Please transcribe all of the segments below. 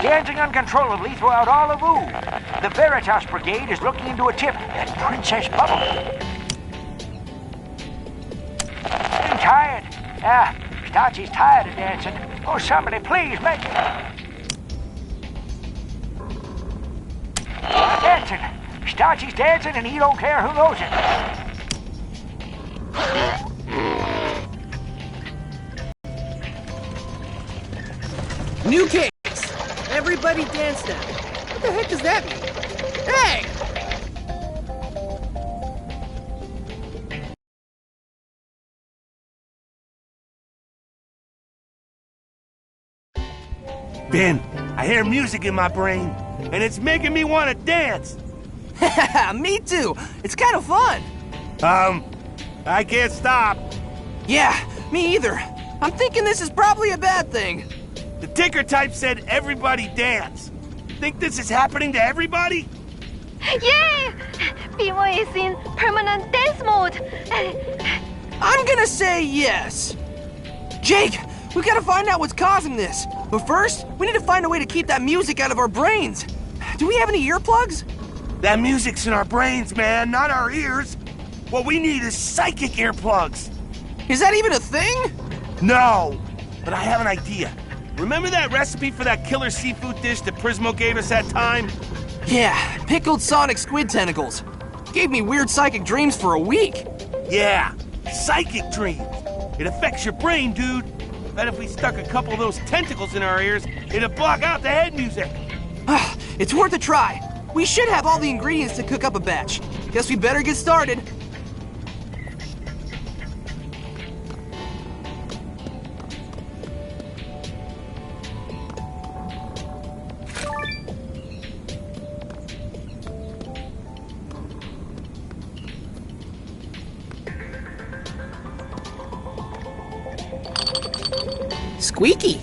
dancing uncontrollably throughout all of Ooh. The Veritas Brigade is looking into a tip at Princess Bubble. I'm tired. Stachi's tired of dancing. Oh, somebody please make it. Dancing. Stachi's dancing and he don't care who knows it. New case. Everybody dance now. What the heck does that mean? Hey! Ben, I hear music in my brain, and it's making me want to dance. Me too. It's kind of fun. I can't stop. Yeah, me either. I'm thinking this is probably a bad thing. The ticker type said everybody dance. Think this is happening to everybody? Yay! Bimo is in permanent dance mode. I'm gonna say yes. Jake, we gotta find out what's causing this. But first, we need to find a way to keep that music out of our brains. Do we have any earplugs? That music's in our brains, man, not our ears. What we need is psychic earplugs. Is that even a thing? No, but I have an idea. Remember that recipe for that killer seafood dish that Prismo gave us that time? Yeah, pickled sonic squid tentacles. Gave me weird psychic dreams for a week. Yeah, psychic dreams. It affects your brain, dude. Bet if we stuck a couple of those tentacles in our ears, it'd block out the head music. It's worth a try. We should have all the ingredients to cook up a batch. Guess we better get started. Squeaky.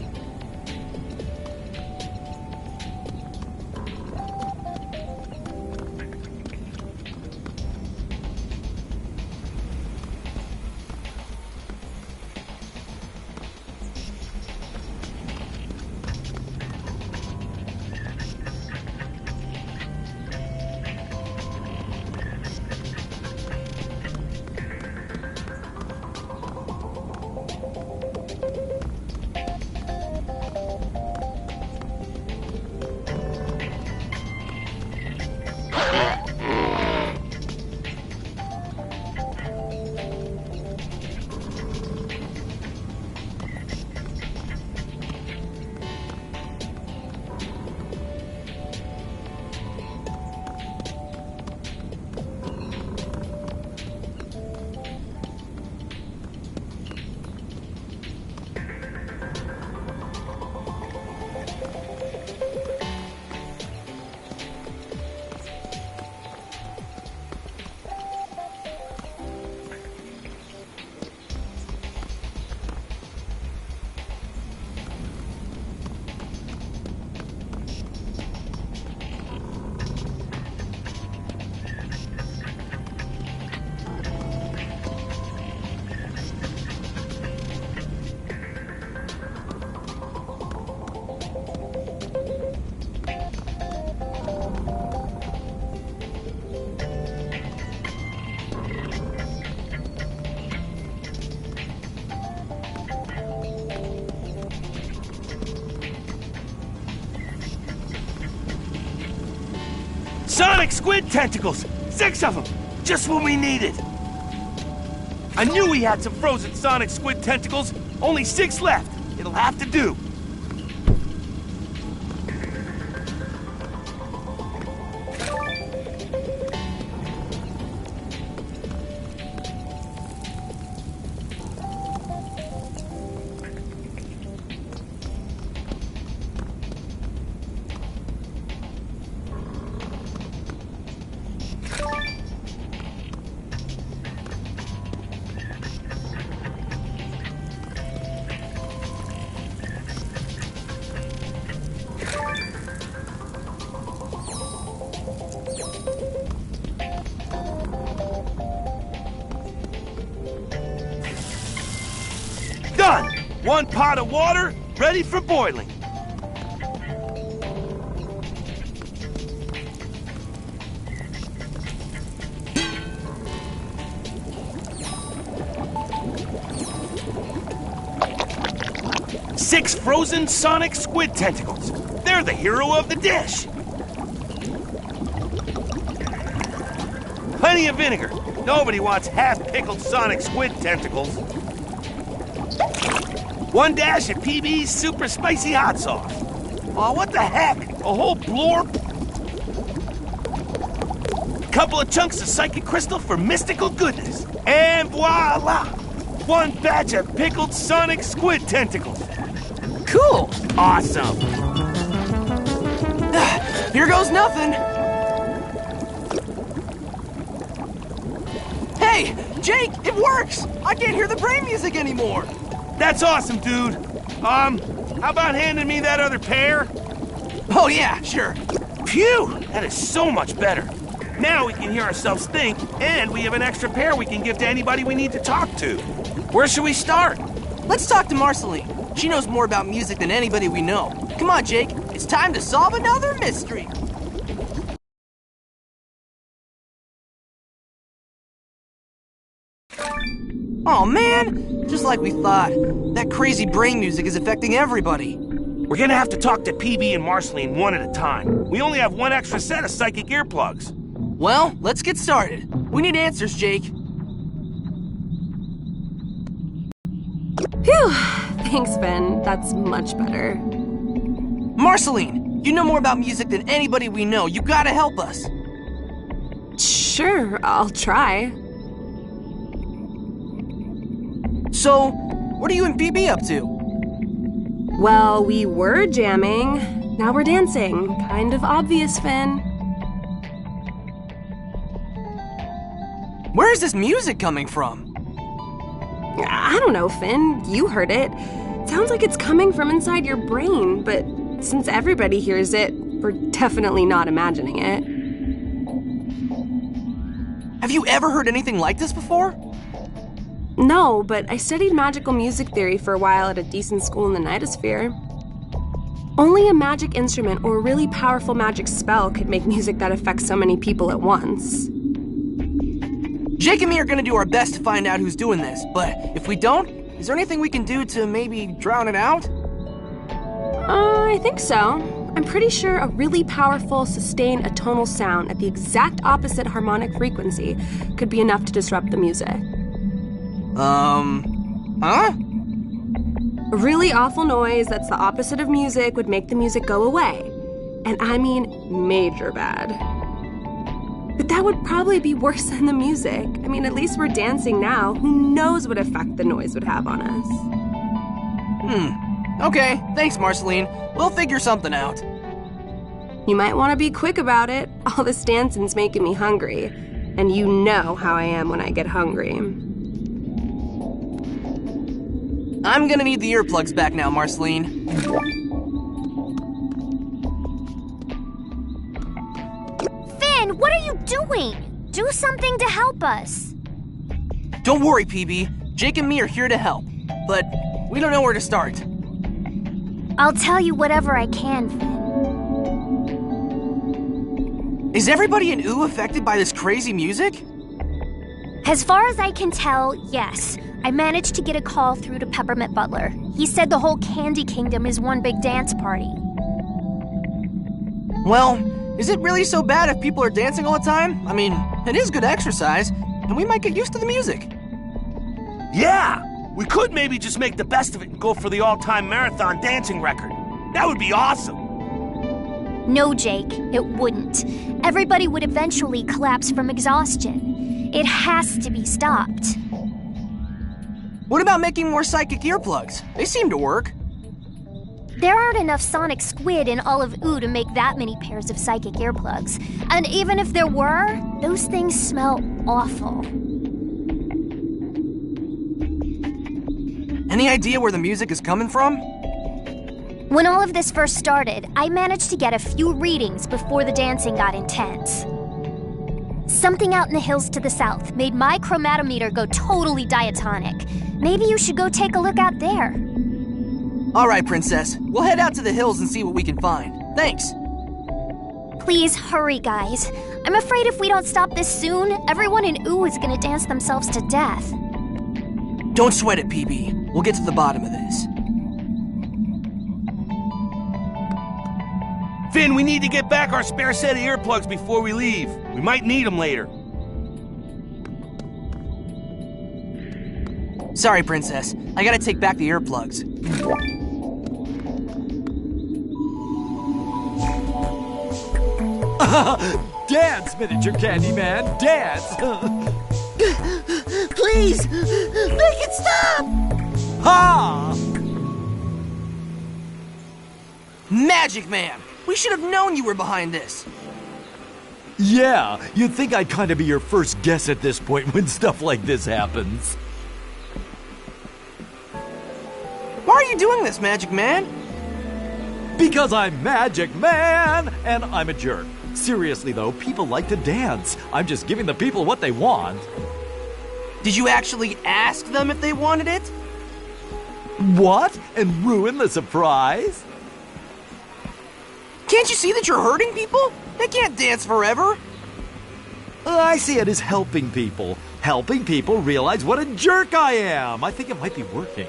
Sonic squid tentacles! 6 of them! Just what we needed! I knew we had some frozen sonic squid tentacles. Only 6 left. It'll have to do. Done! 1 pot of water, ready for boiling. 6 frozen sonic squid tentacles. They're the hero of the dish. Plenty of vinegar. Nobody wants half-pickled sonic squid tentacles. 1 dash of PB's super spicy hot sauce. Oh, what the heck? A whole blorb? Couple of chunks of psychic crystal for mystical goodness. And voila! 1 batch of pickled sonic squid tentacles. Cool! Awesome! Here goes nothing. Hey, Jake, it works! I can't hear the brain music anymore. That's awesome, dude. How about handing me that other pair? Oh yeah, sure. Phew! That is so much better. Now we can hear ourselves think, and we have an extra pair we can give to anybody we need to talk to. Where should we start? Let's talk to Marceline. She knows more about music than anybody we know. Come on, Jake. It's time to solve another mystery. Oh man, just like we thought. That crazy brain music is affecting everybody. We're gonna have to talk to PB and Marceline one at a time. We only have 1 extra set of psychic earplugs. Well, let's get started. We need answers, Jake. Phew! Thanks, Finn. That's much better. Marceline, you know more about music than anybody we know. You gotta help us. Sure, I'll try. So, what are you and PB up to? Well, we were jamming. Now we're dancing. Kind of obvious, Finn. Where is this music coming from? I don't know, Finn. You heard it. Sounds like it's coming from inside your brain, but since everybody hears it, we're definitely not imagining it. Have you ever heard anything like this before? No, but I studied magical music theory for a while at a decent school in the Nightosphere. Only a magic instrument or a really powerful magic spell could make music that affects so many people at once. Jake and me are gonna do our best to find out who's doing this, but if we don't, is there anything we can do to maybe drown it out? I think so. I'm pretty sure a really powerful, sustained atonal sound at the exact opposite harmonic frequency could be enough to disrupt the music. Huh? A really awful noise that's the opposite of music would make the music go away. And I mean major bad. But that would probably be worse than the music. I mean, at least we're dancing now. Who knows what effect the noise would have on us? Okay, thanks, Marceline. We'll figure something out. You might want to be quick about it. All this dancing's making me hungry. And you know how I am when I get hungry. I'm gonna need the earplugs back now, Marceline. Finn, what are you doing? Do something to help us. Don't worry, PB. Jake and me are here to help. But we don't know where to start. I'll tell you whatever I can, Finn. Is everybody in OO affected by this crazy music? As far as I can tell, yes. I managed to get a call through to Peppermint Butler. He said the whole Candy Kingdom is one big dance party. Well, is it really so bad if people are dancing all the time? I mean, it is good exercise, and we might get used to the music. Yeah! We could maybe just make the best of it and go for the all-time marathon dancing record. That would be awesome! No, Jake, it wouldn't. Everybody would eventually collapse from exhaustion. It has to be stopped. What about making more psychic earplugs? They seem to work. There aren't enough sonic squid in all of OO to make that many pairs of psychic earplugs. And even if there were, those things smell awful. Any idea where the music is coming from? When all of this first started, I managed to get a few readings before the dancing got intense. Something out in the hills to the south made my chromatometer go totally diatonic. Maybe you should go take a look out there. All right, Princess. We'll head out to the hills and see what we can find. Thanks. Please hurry, guys. I'm afraid if we don't stop this soon, everyone in OO is gonna dance themselves to death. Don't sweat it, PB. We'll get to the bottom of this. Finn, we need to get back our spare set of earplugs before we leave. We might need them later. Sorry, Princess. I gotta take back the earplugs. Dance, miniature candy man, dance! Please, make it stop! Ha! Magic Man! We should have known you were behind this. Yeah, you'd think I'd kind of be your first guess at this point when stuff like this happens. Why are you doing this, Magic Man? Because I'm Magic Man, and I'm a jerk. Seriously, though, people like to dance. I'm just giving the people what they want. Did you actually ask them if they wanted it? What? And ruin the surprise? Can't you see that you're hurting people? They can't dance forever. I see it as helping people. Helping people realize what a jerk I am. I think it might be working.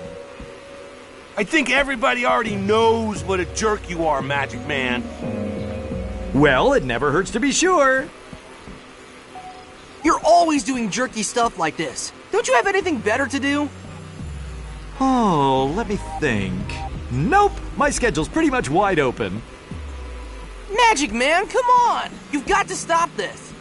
I think everybody already knows what a jerk you are, Magic Man. Well, it never hurts to be sure. You're always doing jerky stuff like this. Don't you have anything better to do? Oh, let me think. Nope, my schedule's pretty much wide open. Magic Man, come on! You've got to stop this.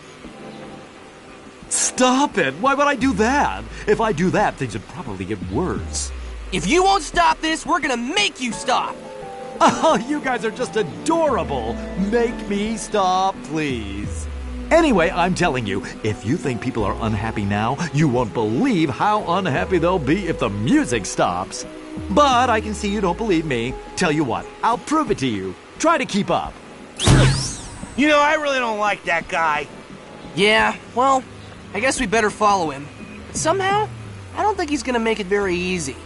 Stop it! Why would I do that? If I do that, things would probably get worse. If you won't stop this, we're gonna make you stop. Oh, you guys are just adorable. Make me stop, please. Anyway, I'm telling you, if you think people are unhappy now, you won't believe how unhappy they'll be if the music stops. But I can see you don't believe me. Tell you what, I'll prove it to you. Try to keep up. You know, I really don't like that guy. Yeah, well, I guess we better follow him. But somehow, I don't think he's gonna make it very easy.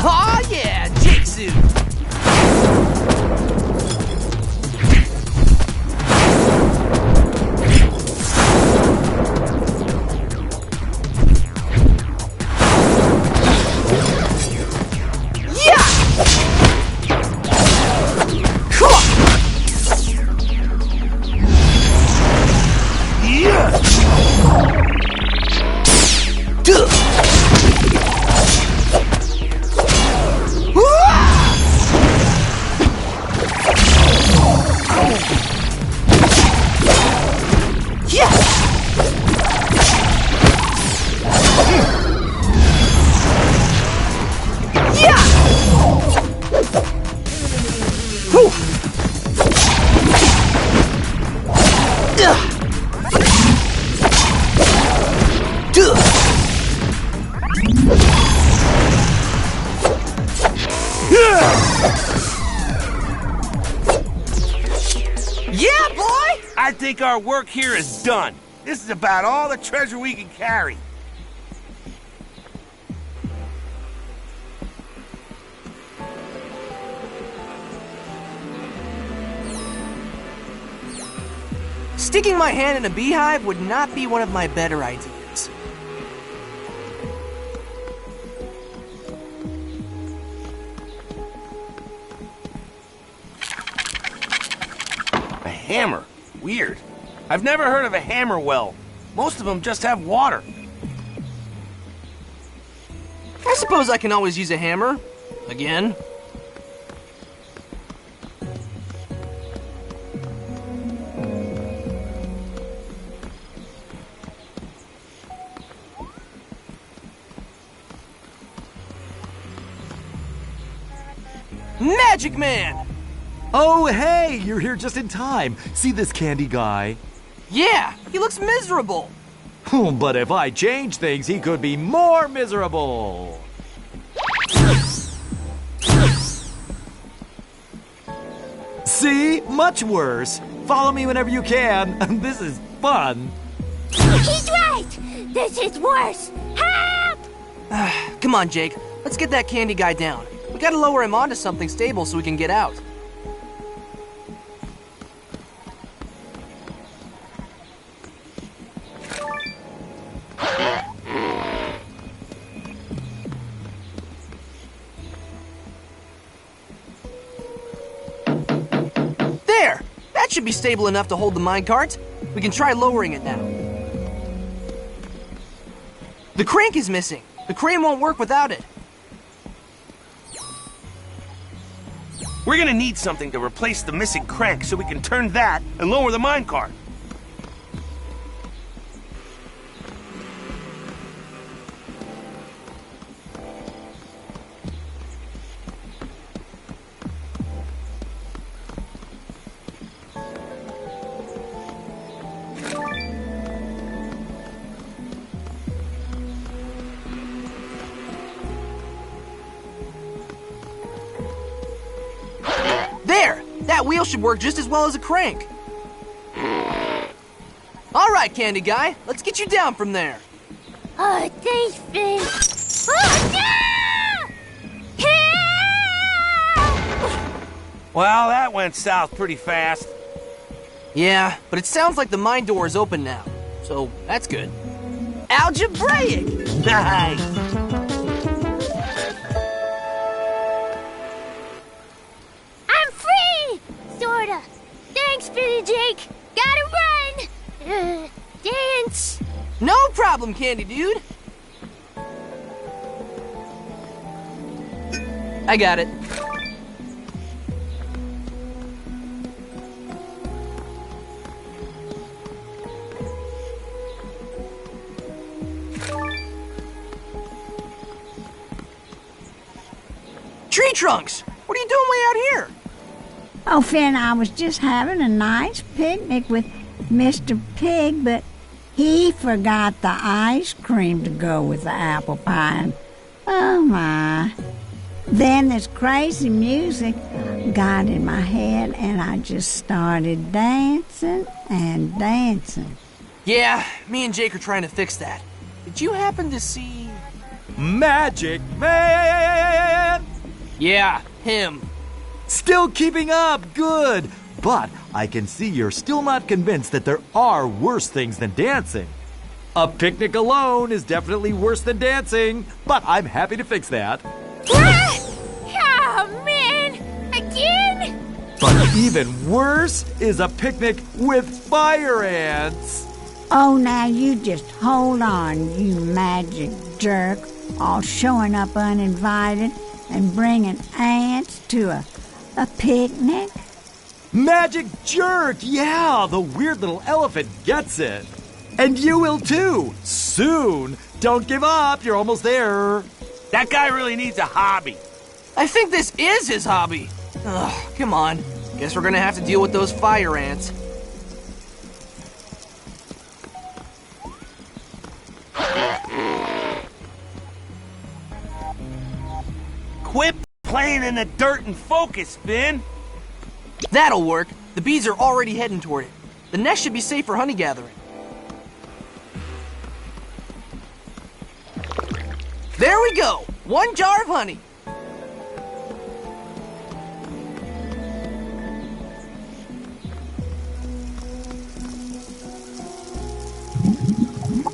Oh yeah, Jake suit. Yeah, boy! I think our work here is done. This is about all the treasure we can carry. Sticking my hand in a beehive would not be one of my better ideas. A hammer? Weird. I've never heard of a hammer well. Most of them just have water. I suppose I can always use a hammer. Again. Magic Man! Oh, hey, you're here just in time. See this candy guy? Yeah, he looks miserable. But if I change things, he could be more miserable. See? Much worse. Follow me whenever you can. This is fun. He's right! This is worse! Help! Come on, Jake. Let's get that candy guy down. We gotta lower him onto something stable so we can get out. There! That should be stable enough to hold the minecart. We can try lowering it now. The crank is missing. The crane won't work without it. We're gonna need something to replace the missing crank so we can turn that and lower the minecart. There! That wheel should work just as well as a crank. All right, Candy Guy, let's get you down from there. Oh, thanks, Finn. Oh, no! Help! Well, that went south pretty fast. Yeah, but it sounds like the mine door is open now, so that's good. Algebraic! Nice! I'm free! Sorta. Thanks, Finn and Jake. Gotta run! Dance! No problem, Candy Dude. I got it. Tree trunks! What are you doing way out here? Oh, Finn, I was just having a nice picnic with Mr. Pig, but he forgot the ice cream to go with the apple pie. And, oh, my. Then this crazy music got in my head, and I just started dancing and dancing. Yeah, me and Jake are trying to fix that. Did you happen to see... Magic Man! Yeah, him. Still keeping up, good. But I can see you're still not convinced that there are worse things than dancing. A picnic alone is definitely worse than dancing, but I'm happy to fix that. Oh, man! Again? But even worse is a picnic with fire ants. Oh, now you just hold on, you magic jerk, all showing up uninvited and bringing ants to a picnic. Magic jerk, yeah, the weird little elephant gets it. And you will too, soon. Don't give up, you're almost there. That guy really needs a hobby. I think this is his hobby. Ugh, come on. Guess we're gonna have to deal with those fire ants. Quit playing in the dirt and focus, Finn. That'll work. The bees are already heading toward it. The nest should be safe for honey gathering. There we go! 1 jar of honey.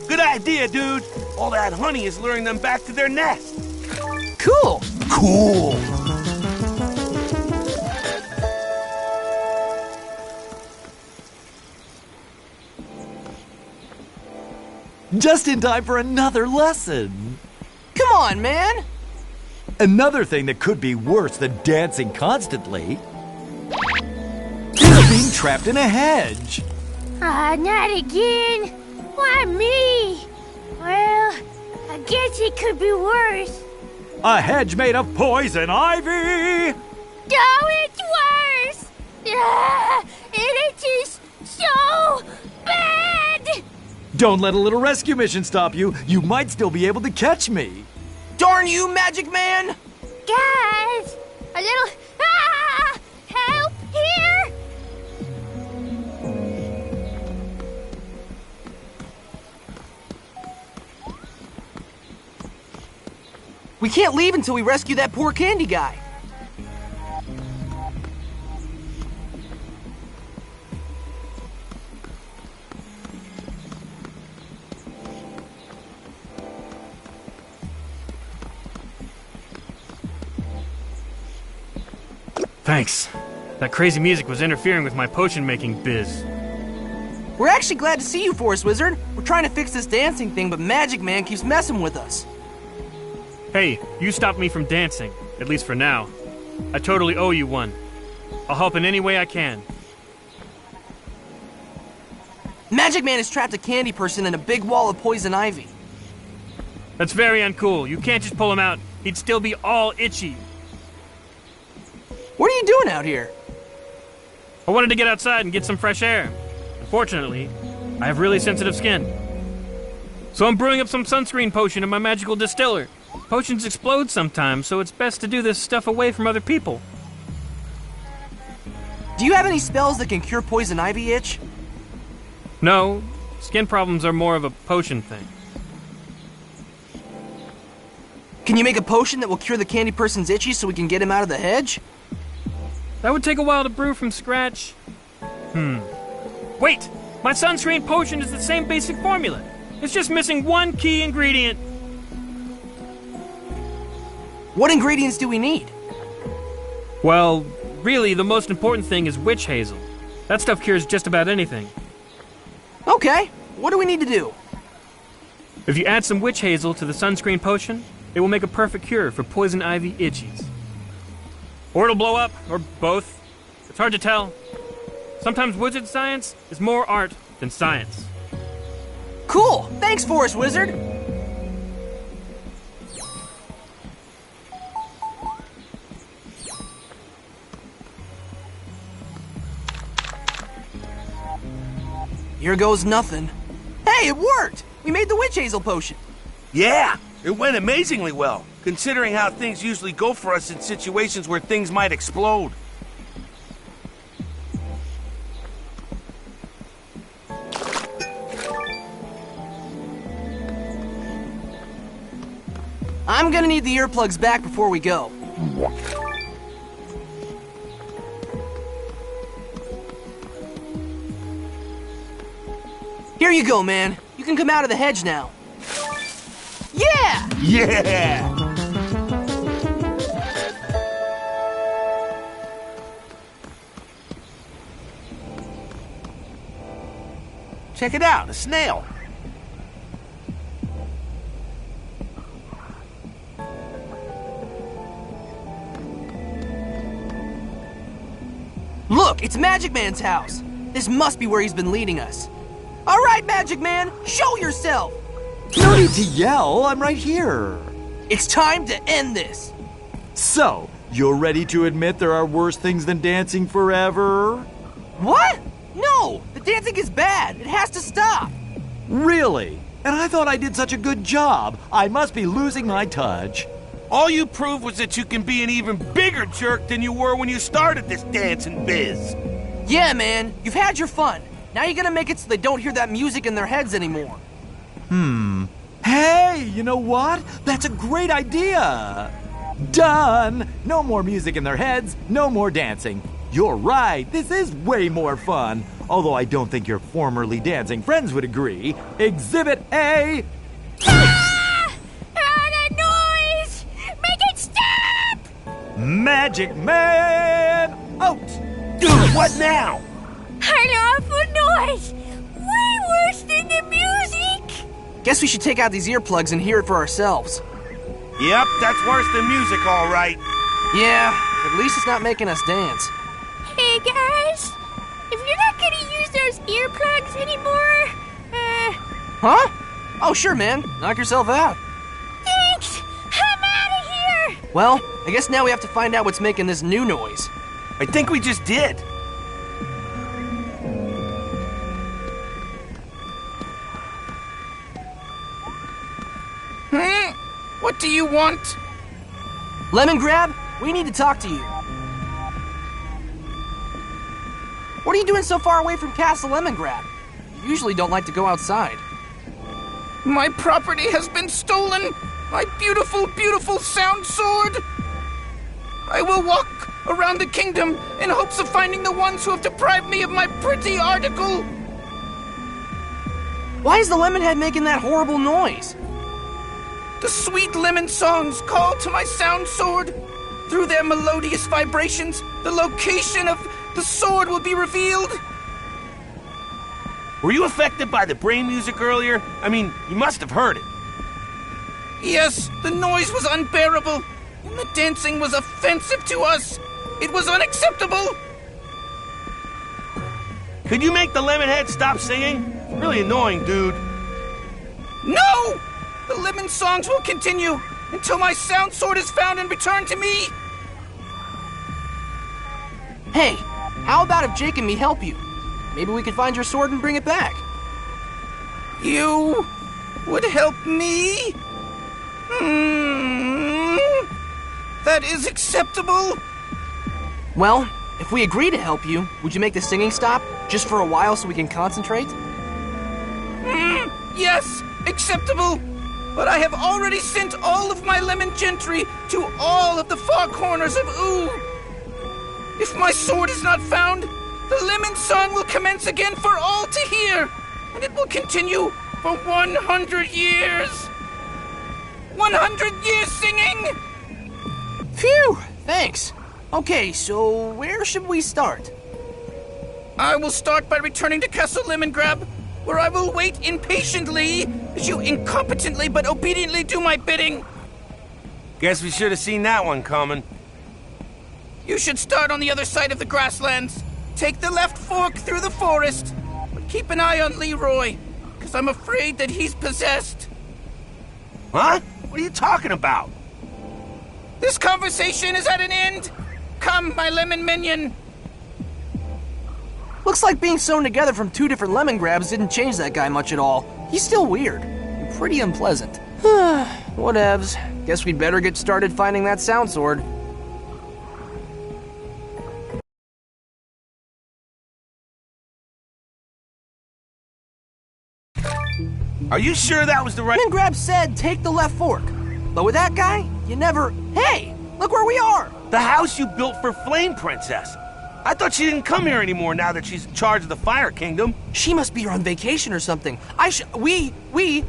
Good idea, dude. All that honey is luring them back to their nest. Cool! Cool. Just in time for another lesson. Come on, man! Another thing that could be worse than dancing constantly is being trapped in a hedge. Not again. Why me? Well, I guess it could be worse. A hedge made of poison ivy. No, it's worse! It itches so bad! Don't let a little rescue mission stop you. You might still be able to catch me. Darn you, Magic Man! Guys, a little help here! We can't leave until we rescue that poor candy guy. Thanks. That crazy music was interfering with my potion-making biz. We're actually glad to see you, Forest Wizard. We're trying to fix this dancing thing, but Magic Man keeps messing with us. Hey, you stopped me from dancing, at least for now. I totally owe you one. I'll help in any way I can. Magic Man has trapped a candy person in a big wall of poison ivy. That's very uncool. You can't just pull him out. He'd still be all itchy. What are you doing out here? I wanted to get outside and get some fresh air. Unfortunately, I have really sensitive skin. So I'm brewing up some sunscreen potion in my magical distiller. Potions explode sometimes, so it's best to do this stuff away from other people. Do you have any spells that can cure poison ivy itch? No, skin problems are more of a potion thing. Can you make a potion that will cure the candy person's itchy so we can get him out of the hedge? That would take a while to brew from scratch. Wait! My sunscreen potion is the same basic formula. It's just missing one key ingredient. What ingredients do we need? Well, really, the most important thing is witch hazel. That stuff cures just about anything. Okay, what do we need to do? If you add some witch hazel to the sunscreen potion, it will make a perfect cure for poison ivy itchies. Or it'll blow up, or both. It's hard to tell. Sometimes wizard science is more art than science. Cool! Thanks, Forest Wizard! Here goes nothing. Hey, it worked! We made the witch hazel potion. Yeah, it went amazingly well, considering how things usually go for us in situations where things might explode. I'm gonna need the earplugs back before we go. Here you go, man. You can come out of the hedge now. Yeah! Yeah! Check it out, a snail. Look, it's Magic Man's house. This must be where he's been leading us. All right, Magic Man, show yourself. No need to yell, I'm right here. It's time to end this. So, you're ready to admit there are worse things than dancing forever? What? No, the dancing is bad. It has to stop. Really? And I thought I did such a good job. I must be losing my touch. All you proved was that you can be an even bigger jerk than you were when you started this dancing biz. Yeah, man, you've had your fun. Now you're gonna make it so they don't hear that music in their heads anymore. Hey, you know what? That's a great idea. Done. No more music in their heads, no more dancing. You're right, this is way more fun. Although I don't think your formerly dancing friends would agree. Exhibit A. That noise! Make it stop! Magic Man out. Dude, what now? An awful noise! Way worse than the music! Guess we should take out these earplugs and hear it for ourselves. Yep, that's worse than music, all right. Yeah, at least it's not making us dance. Hey guys, if you're not gonna use those earplugs anymore, Huh? Oh, sure, man. Knock yourself out. thanks! I'm out of here! Well, I I guess now we have to find out what's making this new noise. I think we just did. What do you want? Lemon Grab, we need to talk to you. What are you doing so far away from Castle Lemon Grab? You usually don't like to go outside. My property has been stolen! My beautiful, beautiful sound sword! I will walk around the kingdom in hopes of finding the ones who have deprived me of my pretty article! Why is the Lemonhead making that horrible noise? The sweet lemon songs call to my sound sword. Through their melodious vibrations, the location of the sword will be revealed. Were you affected by the brain music earlier? I mean, you must have heard it. Yes, the noise was unbearable, and the dancing was offensive to us. It was unacceptable. Could you make the Lemonhead stop singing? It's really annoying, dude. No! The lemon songs will continue until my sound sword is found and returned to me. Hey, how about if Jake and me help you? Maybe we could find your sword and bring it back. You would help me? That is acceptable. Well, if we agree to help you, would you make the singing stop just for a while so we can concentrate? Yes, acceptable. But I have already sent all of my lemon gentry to all of the far corners of Ooh. If my sword is not found, the lemon song will commence again for all to hear, and it will continue for 100 years. 100 years singing! Phew, thanks. Okay, so where should we start? I will start by returning to Castle Lemon Grab, where I will wait impatiently as you incompetently but obediently do my bidding. Guess we should have seen that one coming. You should start on the other side of the grasslands. Take the left fork through the forest, but keep an eye on Leroy, because I'm afraid that he's possessed. Huh? What are you talking about? This conversation is at an end. Come, my lemon minion. Looks like being sewn together from two different lemon grabs didn't change that guy much at all. He's still weird. And pretty unpleasant. Whatevs. Guess we'd better get started finding that sound sword. Are you sure that was the right... Lemon Grab said take the left fork. But with that guy, you never... Hey, look where we are! The house you built for Flame Princess. I thought she didn't come here anymore now that she's in charge of the Fire Kingdom. She must be here on vacation or something. We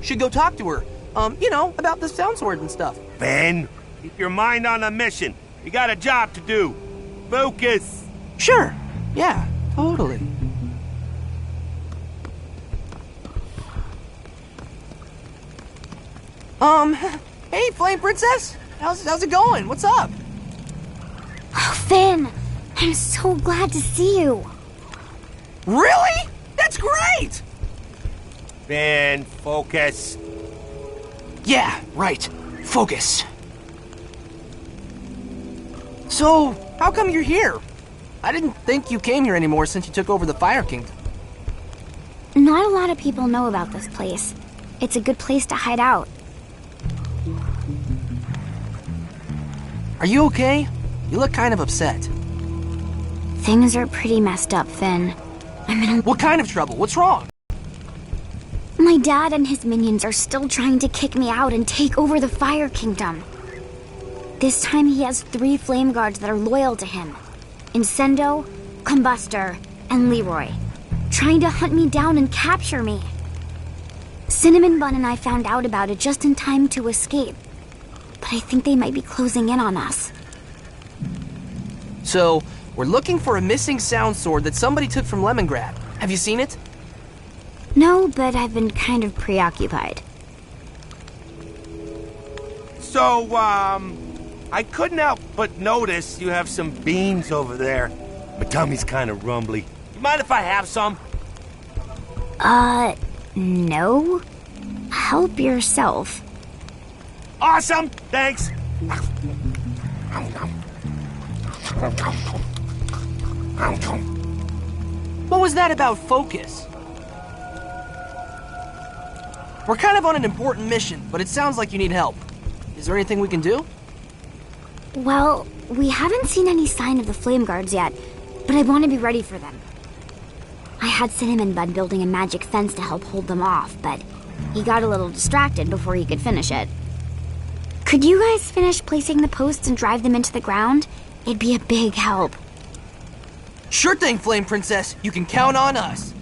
should go talk to her. About the sound sword and stuff. Ben, keep your mind on the mission. You got a job to do. Focus. Sure. Yeah, totally. Hey, Flame Princess. How's it going? What's up? Oh, Finn, I'm so glad to see you. Really? That's great! Ben, focus. Yeah, right. Focus. So, how come you're here? I didn't think you came here anymore since you took over the Fire Kingdom. Not a lot of people know about this place. It's a good place to hide out. Are you okay? You look kind of upset. Things are pretty messed up, Finn. I'm in a... What kind of trouble? What's wrong? My dad and his minions are still trying to kick me out and take over the Fire Kingdom. This time he has 3 flame guards that are loyal to him. Incendo, Combustor, and Leroy. Trying to hunt me down and capture me. Cinnamon Bun and I found out about it just in time to escape. But I think they might be closing in on us. So, we're looking for a missing sound sword that somebody took from Lemon Grab. Have you seen it? No, but I've been kind of preoccupied. So, I couldn't help but notice you have some beans over there. My tummy's kind of rumbly. You mind if I have some? No. Help yourself. Awesome! Thanks! What was that about focus? We're kind of on an important mission, but it sounds like you need help. Is there anything we can do? Well, we haven't seen any sign of the flame guards yet, but I want to be ready for them. I had Cinnamon Bud building a magic fence to help hold them off, but he got a little distracted before he could finish it. Could you guys finish placing the posts and drive them into the ground? It'd be a big help. Sure thing, Flame Princess. You can count on us.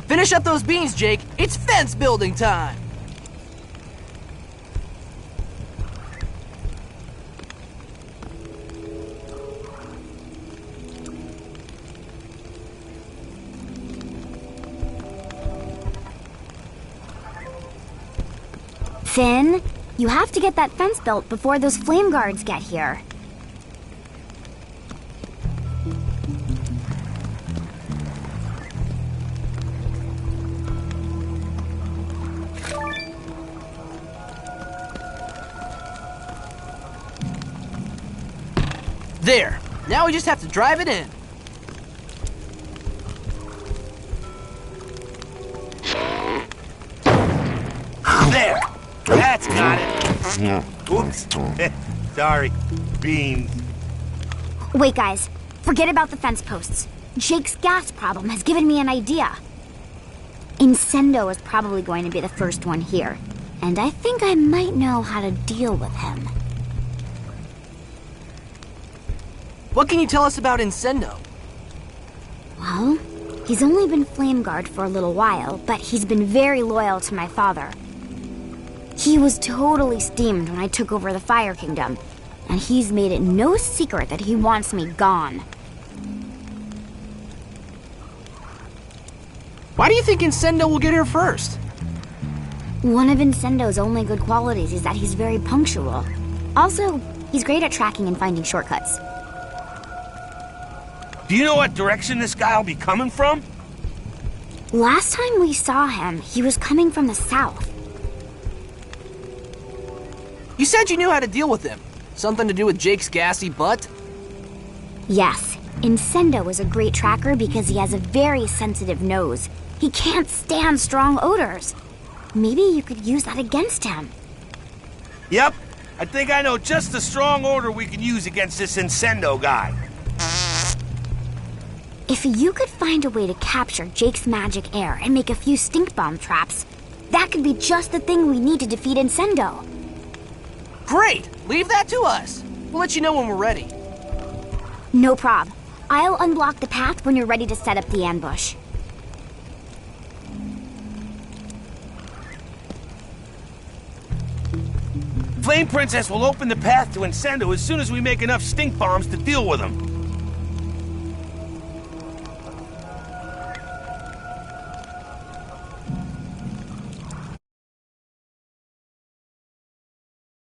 Finish up those beans, Jake. It's fence building time. Finn, you have to get that fence built before those flame guards get here. There. Now we just have to drive it in. There! That's got it! Oops. Sorry. Beans. Wait, guys. Forget about the fence posts. Jake's gas problem has given me an idea. Incendo is probably going to be the first one here, and I think I might know how to deal with him. What can you tell us about Incendo? Well, he's only been Flame Guard for a little while, but he's been very loyal to my father. He was totally steamed when I took over the Fire Kingdom, and he's made it no secret that he wants me gone. Why do you think Incendo will get here first? One of Incendo's only good qualities is that he's very punctual. Also, he's great at tracking and finding shortcuts. Do you know what direction this guy will be coming from? Last time we saw him, he was coming from the south. You said you knew how to deal with him. Something to do with Jake's gassy butt? Yes, Incendo is a great tracker because he has a very sensitive nose. He can't stand strong odors. Maybe you could use that against him. Yep. I think I know just the strong odor we can use against this Incendo guy. If you could find a way to capture Jake's magic air and make a few stink bomb traps, that could be just the thing we need to defeat Incendo. Great! Leave that to us. We'll let you know when we're ready. No prob. I'll unblock the path when you're ready to set up the ambush. Flame Princess will open the path to Incendo as soon as we make enough stink bombs to deal with him.